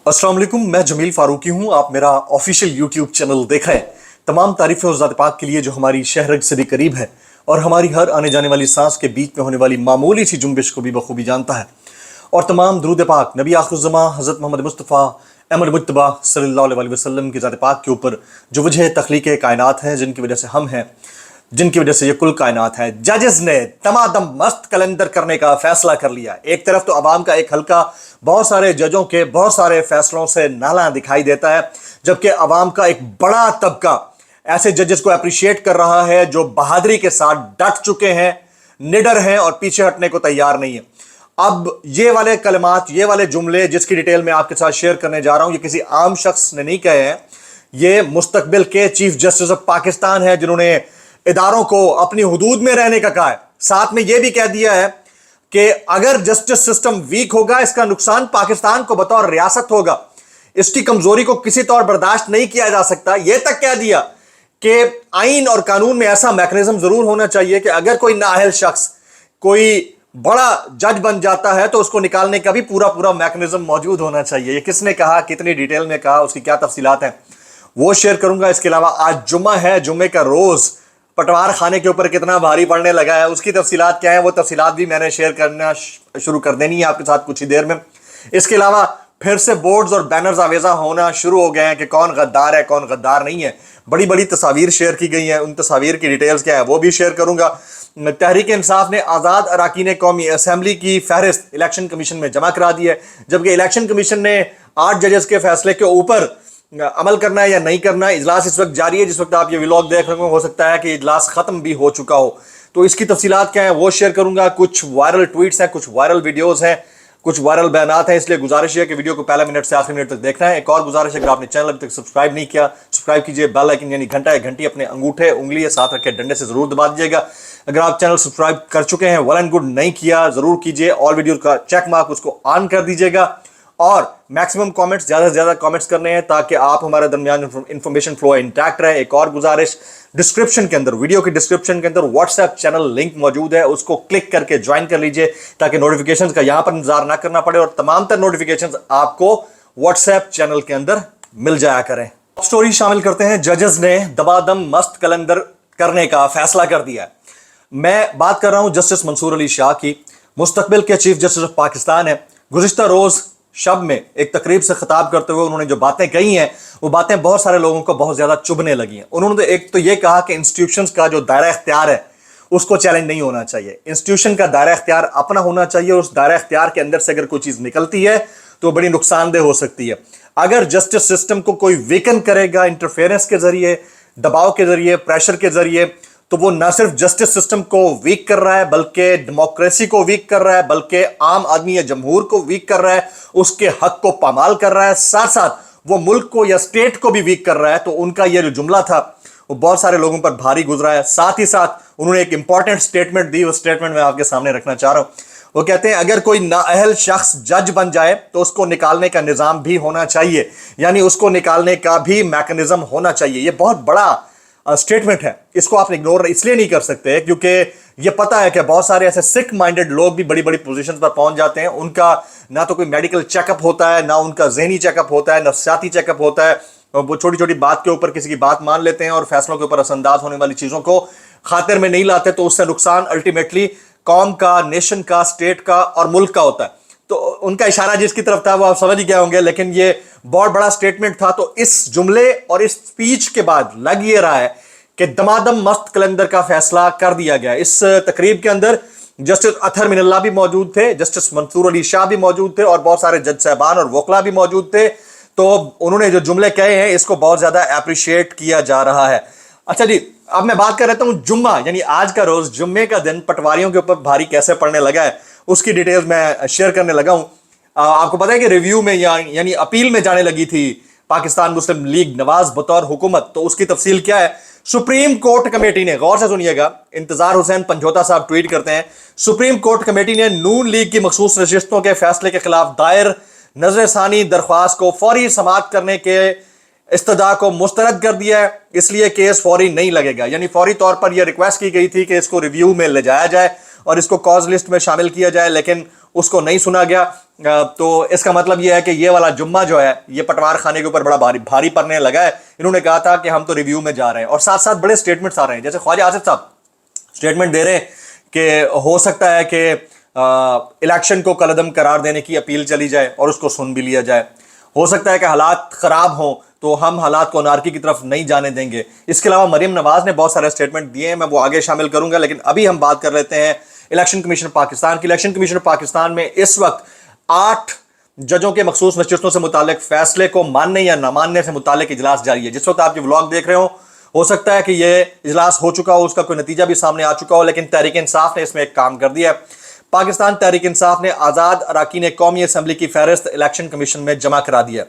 अस्सलाम वालेकुम, मैं जमील फारूकी हूं। आप मेरा ऑफिशियल यूट्यूब चैनल देख रहे हैं। तमाम तारीफें उस ज़ात पाक के लिए जो हमारी शहरग से भी करीब है और हमारी हर आने जाने वाली सांस के बीच में होने वाली मामूली सी जुम्बिश को भी बखूबी जानता है। और तमाम दरूद पाक नबी आखिरुज़्ज़मा हज़रत मोहम्मद मुस्तफ़ा अहमद मुज्तबा सल्लल्लाहु अलैहि वसल्लम की ज़ात पाक के ऊपर जो वजह तख्लीक़ कायनात है, जिनकी वजह से हम हैं, जिनकी वजह से ये कुल कायनात है। जजेस ने दमादम मस्त कैलेंडर करने का फैसला कर लिया। एक तरफ तो अवाम का एक हल्का बहुत सारे जजों के बहुत सारे फैसलों से नाला दिखाई देता है, जबकि अवाम का एक बड़ा तबका ऐसे जजेस को अप्रिशिएट कर रहा है जो बहादुरी के साथ डट चुके हैं, निडर हैं और पीछे हटने को तैयार नहीं है। अब ये वाले कलमात, ये वाले जुमले जिसकी डिटेल में आपके साथ शेयर करने जा रहा हूं, ये किसी आम शख्स ने नहीं कहे हैं। ये मुस्तकबिल के चीफ जस्टिस ऑफ पाकिस्तान है, जिन्होंने इदारों को अपनी हुदूद में रहने का कहा है। साथ में यह भी कह दिया है कि अगर जस्टिस सिस्टम वीक होगा, इसका नुकसान पाकिस्तान को बतौर रियासत होगा। इसकी कमजोरी को किसी तौर बर्दाश्त नहीं किया जा सकता। यह तक कह दिया कि आइन और कानून में ऐसा मैकेनिज्म जरूर होना चाहिए कि अगर कोई नाअहल शख्स कोई बड़ा जज बन जाता है तो उसको निकालने का भी पूरा पूरा मैकेनिज्म मौजूद होना चाहिए। ये किसने कहा, कितनी डिटेल में कहा, उसकी क्या तफसीलात हैं, वो शेयर करूंगा। इसके अलावा आज जुम्मा है, जुम्मे का रोज पटवार खाने के ऊपर कितना भारी पड़ने लगा है, उसकी तफसीलात क्या है, वो तफसीलात भी मैंने शेयर करना शुरू कर देनी है आपके साथ कुछ ही देर में। इसके अलावा फिर से बोर्ड्स और बैनर्स आवेजा होना शुरू हो गए हैं कि कौन गद्दार है, कौन गद्दार नहीं है। बड़ी बड़ी तस्वीर शेयर की गई हैं, उन तस्वीर की डिटेल्स क्या है वो भी शेयर करूंगा। तहरीक इंसाफ ने आज़ाद अरकान कौमी असम्बली की फहरिस्त इलेक्शन कमीशन में जमा करा दी है, जबकि इलेक्शन कमीशन ने 8 जजेस के फैसले के ऊपर अमल करना है या नहीं करना है। इजलास इस वक्त जारी है, जिस वक्त आप ये व्लॉग देख रहे हो सकता है कि इजलास खत्म भी हो चुका हो, तो इसकी तफसीलात क्या है वो शेयर करूंगा। कुछ वायरल ट्वीट्स हैं, कुछ वायरल वीडियोस हैं, कुछ वायरल बयानात हैं, इसलिए गुजारिश है कि वीडियो को पहले मिनट से आखिरी मिनट तक देखना है। एक और गुजारिश है, अगर आपने चैनल अभी तक सब्सक्राइब नहीं किया, सब्सक्राइब कीजिए। बेल आइकन यानी घंटा या घंटी अपने अंगूठे उंगली साथ रखे डंडे से जरूर दबा दीजिएगा। अगर आप चैनल सब्सक्राइब कर चुके हैं, वेल एंड गुड, नहीं किया जरूर कीजिए। ऑल वीडियो का चेक मार्क उसको ऑन कर दीजिएगा और मैक्सिमम कमेंट्स, ज्यादा से ज्यादा कमेंट्स करने हैं ताकि आप हमारे दरमियान इंफॉर्मेशन फ्लो इंटैक्ट रहे। एक और गुजारिश, डिस्क्रिप्शन के अंदर, वीडियो के डिस्क्रिप्शन के अंदर व्हाट्सएप चैनल लिंक मौजूद है, उसको क्लिक करके ज्वाइन कर लीजिए ताकि नोटिफिकेशंस का यहां पर इंतजार ना करना पड़े और तमाम तर नोटिफिकेशंस आपको व्हाट्सएप चैनल के अंदर मिल जाया करें। स्टोरी शामिल करते हैं। जजेस ने दबादम मस्त कैलेंडर करने का फैसला कर दिया है। मैं बात कर रहा हूं जस्टिस मंसूर अली शाह की, मुस्तकबिल के चीफ जस्टिस ऑफ पाकिस्तान है। गुज़िश्ता रोज शब में एक तकरीब से खिताब करते हुए उन्होंने जो बातें कही हैं, वो बातें बहुत सारे लोगों को बहुत ज्यादा चुभने लगी हैं। उन्होंने एक तो ये कहा कि इंस्टीट्यूशंस का जो दायरा इख्तियार है उसको चैलेंज नहीं होना चाहिए। इंस्टीट्यूशन का दायरा इख्तियार अपना होना चाहिए। उस दायरा इख्तियार के अंदर से अगर कोई चीज निकलती है तो बड़ी नुकसानदेह हो सकती है। अगर जस्टिस सिस्टम को कोई वीकन करेगा इंटरफेरेंस के जरिए, दबाव के जरिए, प्रेशर के जरिए, तो वो न सिर्फ जस्टिस सिस्टम को वीक कर रहा है बल्कि डेमोक्रेसी को वीक कर रहा है, बल्कि आम आदमी या जमहूर को वीक कर रहा है, उसके हक को पामाल कर रहा है, साथ साथ वो मुल्क को या स्टेट को भी वीक कर रहा है। तो उनका ये जो जुमला था वो बहुत सारे लोगों पर भारी गुजरा है। साथ ही साथ उन्होंने एक इंपॉर्टेंट स्टेटमेंट दी, वो स्टेटमेंट मैं आपके सामने रखना चाह रहा हूं। वो कहते हैं अगर कोई नाअहल शख्स जज बन जाए तो उसको निकालने का निजाम भी होना चाहिए, यानी उसको निकालने का भी मैकेनिज्म होना चाहिए। ये बहुत बड़ा स्टेटमेंट है, इसको आप इग्नोर इसलिए नहीं कर सकते क्योंकि ये पता है कि बहुत सारे ऐसे सिक माइंडेड लोग भी बड़ी बड़ी पोजीशंस पर पहुंच जाते हैं। उनका ना तो कोई मेडिकल चेकअप होता है, ना उनका ज़हनी चेकअप होता है, नफ्सियाती चेकअप होता है। वो छोटी छोटी बात के ऊपर किसी की बात मान लेते हैं और फैसलों के ऊपर असरअंदाज होने वाली चीज़ों को खातिर में नहीं लाते, तो उससे नुकसान अल्टीमेटली कौम का, नेशन का, स्टेट का और मुल्क का होता है। तो उनका इशारा जिसकी तरफ था वो आप समझ ही गए होंगे, लेकिन ये बहुत बड़ा स्टेटमेंट था। तो इस जुमले और इस स्पीच के बाद लग ये रहा है कि दमादम मस्त कैलेंडर का फैसला कर दिया गया। इस तकरीब के अंदर जस्टिस अतहर मिनल्ला भी मौजूद थे, जस्टिस मंसूर अली शाह भी मौजूद थे और बहुत सारे जज साहबान और वकला भी मौजूद थे। तो उन्होंने जो जुमले कहे हैं इसको बहुत ज्यादा अप्रिशिएट किया जा रहा है। अच्छा जी, अब मैं बात कर रहा हूं जुम्मा यानी आज का रोज, जुम्मे का दिन पटवारियों के ऊपर भारी कैसे पड़ने लगा है उसकी डिटेल्स मैं शेयर करने लगा हूं। आपको पता है कि रिव्यू में यानी अपील में जाने लगी थी पाकिस्तान मुस्लिम लीग नवाज बतौर हुकूमत। तो उसकी तफसील क्या है? सुप्रीम कोर्ट कमेटी ने, गौर से सुनिएगा, इंतजार हुसैन पंजोता साहब ट्वीट करते हैं, सुप्रीम कोर्ट कमेटी ने नून लीग की मखसूस नशिस्तों के फैसले के खिलाफ दायर नजरसानी दरख्वास्त को फौरी समाअत करने के इस्तदा को मुस्तरद कर दिया है, इसलिए केस फौरी नहीं लगेगा। यानी फौरी तौर पर यह रिक्वेस्ट की गई थी कि इसको रिव्यू में ले जाया जाए اور اس کو کاز لسٹ میں شامل کیا جائے، لیکن اس کو نہیں سنا گیا۔ تو اس کا مطلب یہ ہے کہ یہ والا جمعہ جو ہے یہ پٹوار خانے کے اوپر بڑا بھاری پڑنے لگا ہے۔ انہوں نے کہا تھا کہ ہم تو ریویو میں جا رہے ہیں، اور ساتھ ساتھ بڑے سٹیٹمنٹس آ رہے ہیں، جیسے خواجہ آصف صاحب سٹیٹمنٹ دے رہے ہیں کہ ہو سکتا ہے کہ الیکشن کو کالعدم قرار دینے کی اپیل چلی جائے اور اس کو سن بھی لیا جائے، ہو سکتا ہے کہ حالات خراب ہوں تو ہم حالات کو انارکی کی طرف نہیں جانے دیں گے۔ اس کے علاوہ مریم نواز نے بہت سارے سٹیٹمنٹ دیے ہیں، میں وہ آگے شامل کروں گا، لیکن ابھی ہم بات کر لیتے ہیں الیکشن کمیشن پاکستان کی۔ الیکشن کمیشن پاکستان میں اس وقت 8 ججوں کے مخصوص نشستوں سے متعلق فیصلے کو ماننے یا نہ ماننے سے متعلق اجلاس جاری ہے۔ جس وقت آپ یہ ولاگ دیکھ رہے ہو سکتا ہے کہ یہ اجلاس ہو چکا ہو، اس کا کوئی نتیجہ بھی سامنے آ چکا ہو، لیکن تحریک انصاف نے اس میں ایک کام کر دیا ہے۔ پاکستان تحریک انصاف نے آزاد اراکین قومی اسمبلی کی فہرست الیکشن کمیشن میں جمع کرا دیا۔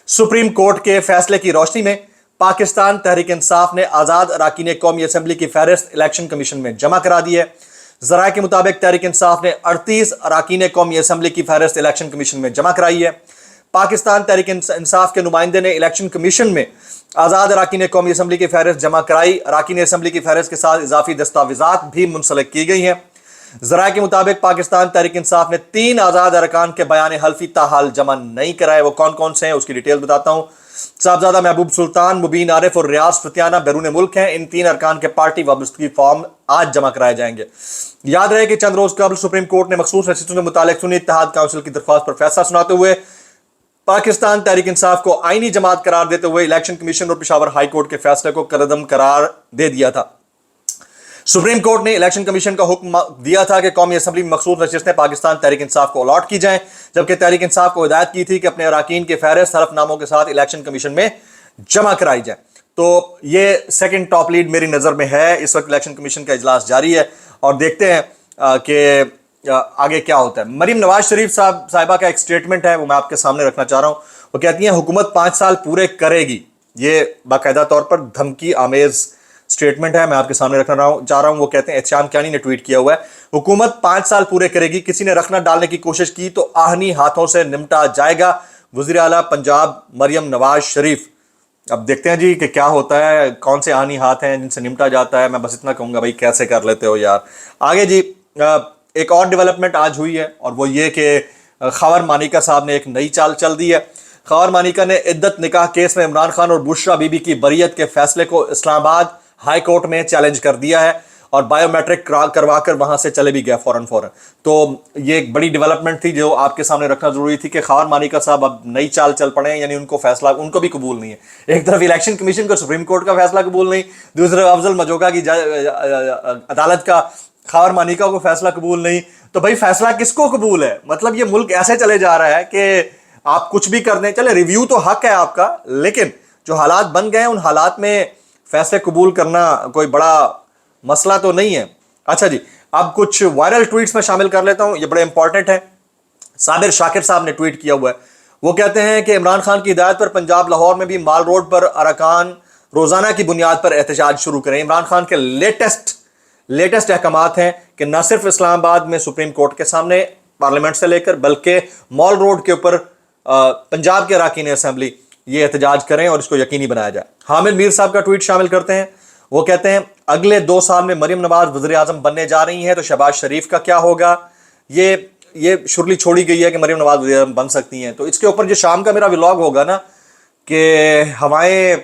سپریم کورٹ کے فیصلے کی روشنی میں پاکستان تحریک انصاف نے آزاد اراکین قومی اسمبلی کی فہرست الیکشن کمیشن میں جمع کرا دی ہے۔ ذرائع کے مطابق تحریک انصاف نے 38 اراکین قومی اسمبلی کی فہرست الیکشن کمیشن میں جمع کرائی ہے۔ پاکستان تحریک انصاف کے نمائندے نے الیکشن کمیشن میں آزاد اراکین قومی اسمبلی کی فہرست جمع کرائی۔ اراکین اسمبلی کی فہرست کے ساتھ اضافی دستاویزات بھی منسلک کی گئی ہیں۔ ذرائع کے مطابق پاکستان تحریک انصاف نے 3 آزاد ارکان کے بیان حلفی تاحال جمع نہیں کرائے۔ وہ کون کون سے ہیں اس کی ڈیٹیل بتاتا ہوں۔ صاحبزادہ محبوب سلطان، مبین عارف اور ریاض فتیانہ بیرون ملک ہیں۔ ان 3 ارکان کے پارٹی وابستگی فارم آج جمع کرائے جائیں گے۔ یاد رہے کہ چند روز قبل سپریم کورٹ نے مخصوص نشستوں سے متعلق سنی اتحاد کونسل کی درخواست پر فیصلہ سناتے ہوئے پاکستان تحریک انصاف کو آئینی جماعت قرار دیتے ہوئے الیکشن کمیشن اور پشاور ہائی کورٹ کے فیصلے کو کالعدم قرار دے دیا تھا۔ سپریم کورٹ نے الیکشن کمیشن کا حکم دیا تھا کہ قومی اسمبلی میں مخصوص نشستیں پاکستان تحریک انصاف کو الاٹ کی جائیں، جبکہ تحریک انصاف کو ہدایت کی تھی کہ اپنے اراکین کے فہرست حلف ناموں کے ساتھ الیکشن کمیشن میں جمع کرائی جائیں۔ تو یہ سیکنڈ ٹاپ لیڈ میری نظر میں ہے۔ اس وقت الیکشن کمیشن کا اجلاس جاری ہے اور دیکھتے ہیں کہ آگے کیا ہوتا ہے۔ مریم نواز شریف صاحبہ کا ایک سٹیٹمنٹ ہے، وہ میں آپ کے سامنے رکھنا چاہ رہا ہوں۔ وہ کہتی ہیں حکومت 5 سال پورے کرے گی۔ یہ باقاعدہ طور پر دھمکی آمیز سٹیٹمنٹ ہے، میں آپ کے سامنے رکھنا چاہ رہا ہوں۔ وہ کہتے ہیں احتشام کیانی نے ٹویٹ کیا ہوا ہے، حکومت 5 سال پورے کرے گی، کسی نے رکھنا ڈالنے کی کوشش کی تو آہنی ہاتھوں سے نمٹا جائے گا۔ وزیر اعلیٰ پنجاب مریم نواز شریف۔ اب دیکھتے ہیں جی کہ کیا ہوتا ہے، کون سے آہنی ہاتھ ہیں جن سے نمٹا جاتا ہے۔ میں بس اتنا کہوں گا بھائی کیسے کر لیتے ہو یار۔ آگے جی ایک اور ڈیولپمنٹ آج ہوئی ہے اور وہ یہ کہ خاور مانیکا صاحب نے ایک نئی چال چل دی ہے۔ خاور مانیکا نے عدت نکاح کیس میں عمران خان اور بشرا بی بی کی بریت کے فیصلے کو اسلام آباد ہائی کورٹ میں چیلنج کر دیا ہے اور بائیو میٹرک کروا کر وہاں سے چلے بھی گیا فوراً۔ تو یہ ایک بڑی ڈیولپمنٹ تھی جو آپ کے سامنے رکھنا ضروری تھی کہ خاور مانیکا صاحب اب نئی چال چل پڑے ہیں، یعنی ان کو فیصلہ ان کو بھی قبول نہیں ہے۔ ایک طرف الیکشن کمیشن کو سپریم کورٹ کا فیصلہ قبول نہیں، دوسرے افضل مجوکا کی عدالت کا خاور مانیکا کو فیصلہ قبول نہیں، تو بھائی فیصلہ کس کو قبول ہے؟ مطلب یہ ملک ایسے چلے جا رہا ہے کہ آپ کچھ بھی کر دیں، چلے ریویو تو حق ہے آپ کا، لیکن جو حالات بن گئے ہیں ان حالات میں فیصلے قبول کرنا کوئی بڑا مسئلہ تو نہیں ہے۔ اچھا جی، اب کچھ وائرل ٹویٹس میں شامل کر لیتا ہوں، یہ بڑے امپورٹنٹ ہیں۔ صابر شاکر صاحب نے ٹویٹ کیا ہوا ہے، وہ کہتے ہیں کہ عمران خان کی ہدایت پر پنجاب لاہور میں بھی مال روڈ پر اراکان روزانہ کی بنیاد پر احتجاج شروع کریں۔ عمران خان کے لیٹسٹ احکامات ہیں کہ نہ صرف اسلام آباد میں سپریم کورٹ کے سامنے پارلیمنٹ سے لے کر بلکہ مال روڈ کے اوپر پنجاب کے اراکین اسمبلی یہ احتجاج کریں اور اس کو یقینی بنایا جائے۔ حامد میر صاحب کا ٹویٹ شامل کرتے ہیں، وہ کہتے ہیں اگلے 2 سال میں مریم نواز وزیر اعظم بننے جا رہی ہیں تو شہباز شریف کا کیا ہوگا؟ یہ شرلی چھوڑی گئی ہے کہ مریم نواز وزیر اعظم بن سکتی ہیں۔ تو اس کے اوپر جو شام کا میرا ولاگ ہوگا نا کہ ہوائیں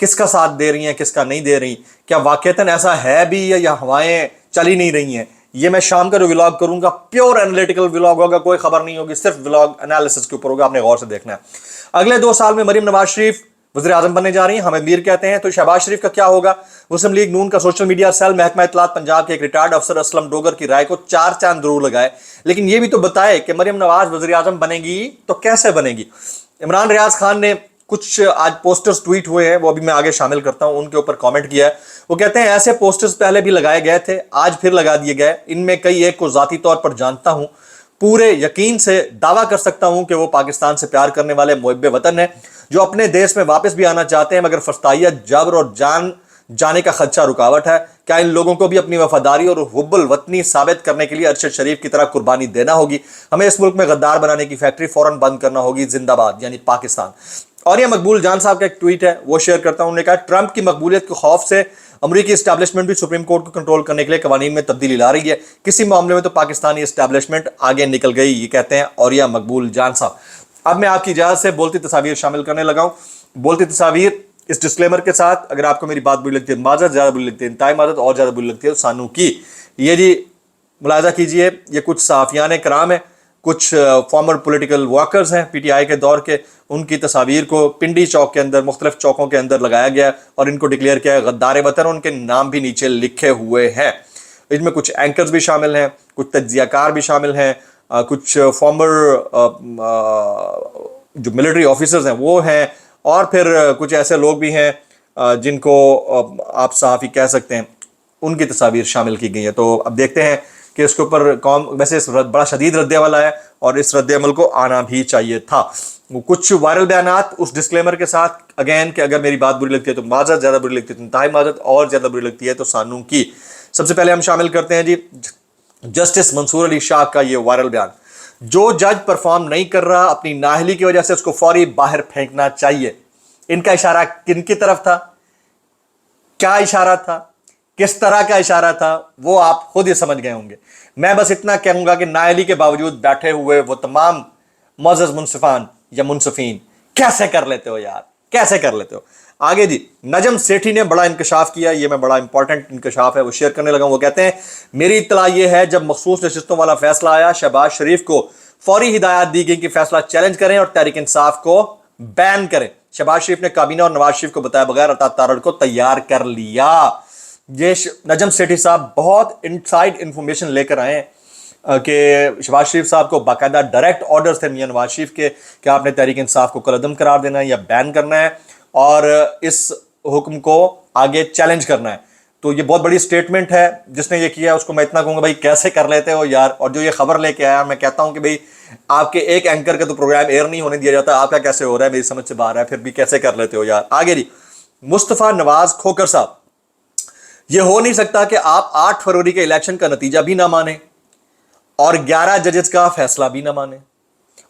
کس کا ساتھ دے رہی ہیں کس کا نہیں دے رہی، کیا واقعتاً ایسا ہے بھی یا ہوائیں چل ہی نہیں رہی ہیں، یہ میں شام کا جو ولاگ کروں گا پیور انالیٹیکل ولاگ ہوگا، کوئی خبر نہیں ہوگی، صرف ولاگ انالیسس کے اوپر ہوگا، آپ نے غور سے دیکھنا ہے۔ اگلے 2 سال میں مریم نواز شریف وزیر اعظم بننے جا رہی ہیں، حامد میر کہتے ہیں تو شہباز شریف کا کیا ہوگا؟ مسلم لیگ نون کا سوشل میڈیا سیل محکمہ اطلاعات پنجاب کے ایک ریٹائرڈ افسر اسلم ڈوگر کی رائے کو 4 چاند ضرور لگائے، لیکن یہ بھی تو بتائے کہ مریم نواز وزیر اعظم بنے گی تو کیسے بنے گی؟ عمران ریاض خان نے کچھ آج پوسٹرز ٹویٹ ہوئے ہیں، وہ ابھی میں آگے شامل کرتا ہوں، ان کے اوپر کامنٹ کیا ہے۔ وہ کہتے ہیں ایسے پوسٹرز پہلے بھی لگائے گئے تھے، آج پھر لگا دیے گئے، ان میں کئی ایک کو ذاتی طور پر جانتا ہوں، پورے یقین سے دعویٰ کر سکتا ہوں کہ وہ پاکستان سے پیار کرنے والے محب وطن ہیں جو اپنے دیش میں واپس بھی آنا چاہتے ہیں، مگر فسطائیت، جبر اور جانے کا خدشہ رکاوٹ ہے۔ کیا ان لوگوں کو بھی اپنی وفاداری اور حب الوطنی ثابت کرنے کے لیے ارشد شریف کی طرح قربانی دینا ہوگی؟ ہمیں اس ملک میں غدار بنانے کی فیکٹری فوراً بند کرنا ہوگی، زندہ باد یعنی پاکستان۔ اور یہ مقبول جان صاحب کا ایک ٹویٹ ہے، وہ شیئر کرتا ہوں، انہوں نے کہا ٹرمپ کی مقبولیت کے خوف سے अमरीकी इस्टेब्लिशमेंट भी सुप्रीम कोर्ट को कंट्रोल करने के लिए कवानीन में तब्दीली ला रही है। किसी मामले में तो पाकिस्तानी इस्टेब्लिशमेंट आगे निकल गई, ये कहते हैं औरिया मकबूल जान साहब। अब मैं आपकी इजाज़त से बोलती तस्वीर शामिल करने लगा हूँ। बोलती तस्वीर इस डिस्क्लेमर के साथ, अगर आपको मेरी बात बुरी लगती है, माजरत ज़्यादा बुरी लगती है, इंतहाई माजरत और ज़्यादा बुरी लगती है, तो सानू की ये जी मुलाजा कीजिए, ये कुछ सहाफ़ियान कराम है, कुछ फॉर्मर पॉलिटिकल वर्कर्स हैं पीटीआई के दौर के, उनकी तस्वीर को पिंडी चौक के अंदर, मुख्तलिफ चौकों के अंदर लगाया गया और इनको डिक्लेयर किया है गद्दार वतन, उनके नाम भी नीचे लिखे हुए हैं। इसमें कुछ एंकर्स भी शामिल हैं, कुछ तज्जियाकार भी शामिल हैं, कुछ फॉर्मर जो मिलिट्री ऑफिसर्स हैं वो हैं, और फिर कुछ ऐसे लोग भी हैं जिनको आप सहाफ़ी कह सकते हैं, उनकी तस्वीर शामिल की गई है। तो अब देखते हैं कि इसके ऊपर कौन, वैसे बड़ा शदीद रद्द-ए-अमल है और इस रद्द-ए-अमल को आना भी चाहिए था। कुछ वायरल बयानात उस डिस्क्लेमर के साथ, अगेन कि अगर मेरी बात बुरी लगती है तो माजरत, ज़्यादा बुरी लगती है तो इंतहाई माजरत, और ज़्यादा बुरी लगती है तो सानू की। सबसे पहले हम शामिल करते हैं जी जस्टिस मंसूर अली शाह का ये वायरल बयान। जो जज परफॉर्म नहीं कर रहा अपनी नाअहली की वजह से, उसको फौरी बाहर फेंकना चाहिए। इनका इशारा किन की तरफ था, क्या इशारा था, किस तरह का इशारा था, वो आप खुद ही समझ गए होंगे। मैं बस इतना कहूंगा कि नाअहली के बावजूद बैठे हुए वो तमाम मुअज़्ज़ज़ मुनसिफान या मुनसिफीन कैसे कर लेते हो यार, कैसे कर लेते हो। आगे जी, नजम सेठी ने बड़ा इंकशाफ किया, ये मैं बड़ा इंपॉर्टेंट इंकशाफ है वो शेयर करने लगा हूं। वो कहते हैं मेरी इत्तला ये है, जब मखसूस नशिस्तों वाला फैसला आया, शहबाज शरीफ को फौरी हिदायत दी गई कि फैसला चैलेंज करें और तहरीक इंसाफ को बैन करें। शहबाज शरीफ ने काबीना और नवाज शरीफ को बताया बगैर अता तारड़ को तैयार कर लिया। ये नजम सेठी साहब बहुत इनसाइड इंफॉर्मेशन लेकर आए कि शहबाज शरीफ साहब को बाकायदा डायरेक्ट ऑर्डर्स थे मियां नवाज शरीफ के कि आपने तहरीक इंसाफ को कलअदम करार देना है या बैन करना है और इस हुक्म को आगे चैलेंज करना है। तो ये बहुत बड़ी स्टेटमेंट है जिसने ये किया, उसको मैं इतना कहूँगा भाई कैसे कर लेते हो यार। और जो ये खबर लेके आया, मैं कहता हूँ कि भाई आपके एक एंकर का तो प्रोग्राम एयर नहीं होने दिया जाता, आपका कैसे हो रहा है, मेरी समझ से बाहर है, फिर भी कैसे कर लेते हो यार। आगे जी, मुस्तफ़ा नवाज खोकर साहब, ये हो नहीं सकता कि आप 8 फरवरी के इलेक्शन का नतीजा भी ना माने और 11 जजेस का फैसला भी ना माने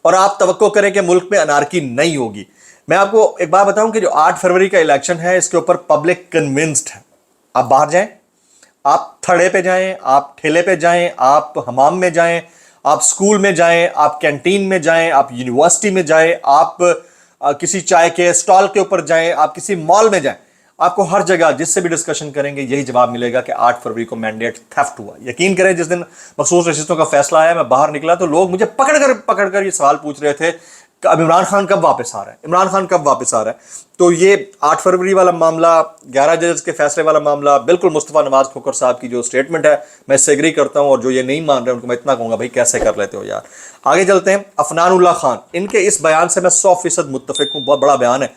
और आप तवक्को करें कि मुल्क में अनारकी नहीं होगी। मैं आपको एक बात बताऊं कि जो 8 फरवरी का इलेक्शन है, इसके ऊपर पब्लिक कन्विंस्ड है। आप बाहर जाएं, आप थड़े पे जाएं, आप ठेले पे जाएं, आप हमाम में जाएं, आप स्कूल में जाएं, आप कैंटीन में जाएं, आप यूनिवर्सिटी में जाएं, आप किसी चाय के स्टॉल के ऊपर जाएं, आप किसी मॉल में जाएं, आपको हर जगह जिससे भी डिस्कशन करेंगे यही जवाब मिलेगा कि 8 फरवरी को मैंडेट थेफ्ट हुआ। यकीन करें, जिस दिन मखसूस नशिस्तों का फैसला आया, मैं बाहर निकला तो लोग मुझे पकड़ कर ये सवाल पूछ रहे थे कि अब इमरान खान कब वापस आ रहा है, इमरान खान कब वापस आ रहा है। तो ये 8 फरवरी वाला मामला, 11 जजेस के फैसले वाला मामला, बिल्कुल मुस्तफ़ा नवाज खोकर साहब की जो स्टेटमेंट है मैं इससे एग्री करता हूँ, और जो ये नहीं मान रहे उनको मैं इतना कहूँगा भाई कैसे कर लेते हो यार। आगे चलते हैं, अफनानुल्लाह खान, इनके इस बयान से मैं 100% मुत्तफिक हूँ। बहुत बड़ा बयान है।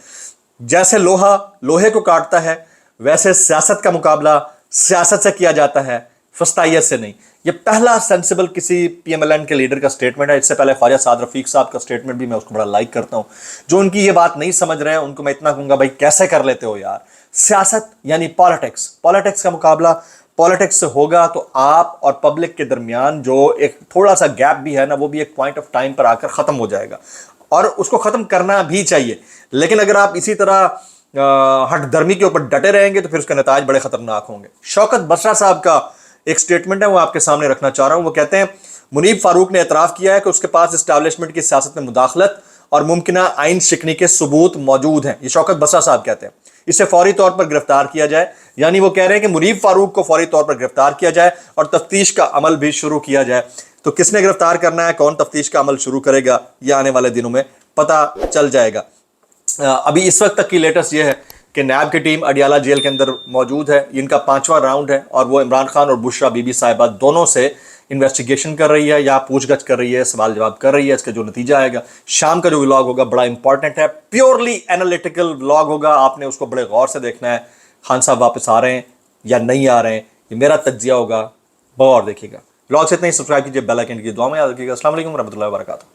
जैसे लोहा लोहे को काटता है, वैसे सियासत का मुकाबला सियासत से किया जाता है, फस्तायत से नहीं। ये पहला सेंसिबल किसी पीएमएलएन के लीडर का स्टेटमेंट है। इससे पहले ख्वाजा साद रफीक साहब का स्टेटमेंट भी मैं उसको बड़ा लाइक करता हूं। जो उनकी ये बात नहीं समझ रहे हैं उनको मैं इतना कहूंगा भाई कैसे कर लेते हो यार। सियासत यानी पॉलिटिक्स का मुकाबला पॉलिटिक्स से होगा तो आप और पब्लिक के दरमियान जो एक थोड़ा सा गैप भी है ना, वो भी एक पॉइंट ऑफ टाइम पर आकर खत्म हो जाएगा और उसको खत्म करना भी चाहिए। लेकिन अगर आप इसी तरह हठधर्मी के ऊपर डटे रहेंगे तो फिर उसके नताज बड़े खतरनाक होंगे। शौकत बसरा साहब का एक स्टेटमेंट है, वो आपके सामने रखना चाह रहा हूं। वो कहते हैं मुनीब फारूक ने एतराफ़ किया है कि उसके पास इस्टेब्लिशमेंट की सियासत में मुदाखलत और मुमकिन आइन शिकनी के सबूत मौजूद हैं। ये शौकत बसरा साहब कहते हैं इसे फौरी तौर पर गिरफ्तार किया जाए। यानी वो कह रहे हैं कि मुनीब फारूक को फौरी तौर पर गिरफ्तार किया जाए और तफ्तीश का अमल भी शुरू किया जाए। तो किसने गिरफ्तार करना है, कौन तफ्तीश का अमल शुरू करेगा, यह आने वाले दिनों में पता चल जाएगा। अभी इस वक्त तक की लेटेस्ट ये है कि नैब की टीम अडियाला जेल के अंदर मौजूद है। इनका 5वां राउंड है और वो इमरान खान और बुशरा बीबी साहिबा दोनों से इन्वेस्टिगेशन कर रही है या पूछगछ कर रही है, सवाल जवाब कर रही है। इसका जो नतीजा आएगा, शाम का जो व्लॉग होगा बड़ा इंपॉर्टेंट है, प्योरली एनालिटिकल व्लॉग होगा। आपने उसको बड़े गौर से देखना है। खान साहब वापस आ रहे हैं या नहीं आ रहे हैं, ये मेरा तज्जिया होगा, गौर देखिएगा। व्लॉग से इतना ही। सब्सक्राइब कीजिए, बेल आइकन की दुआ में याद रखिएगा। अस्सलाम वालेकुम रहमतुल्लाहि व बरकातहू।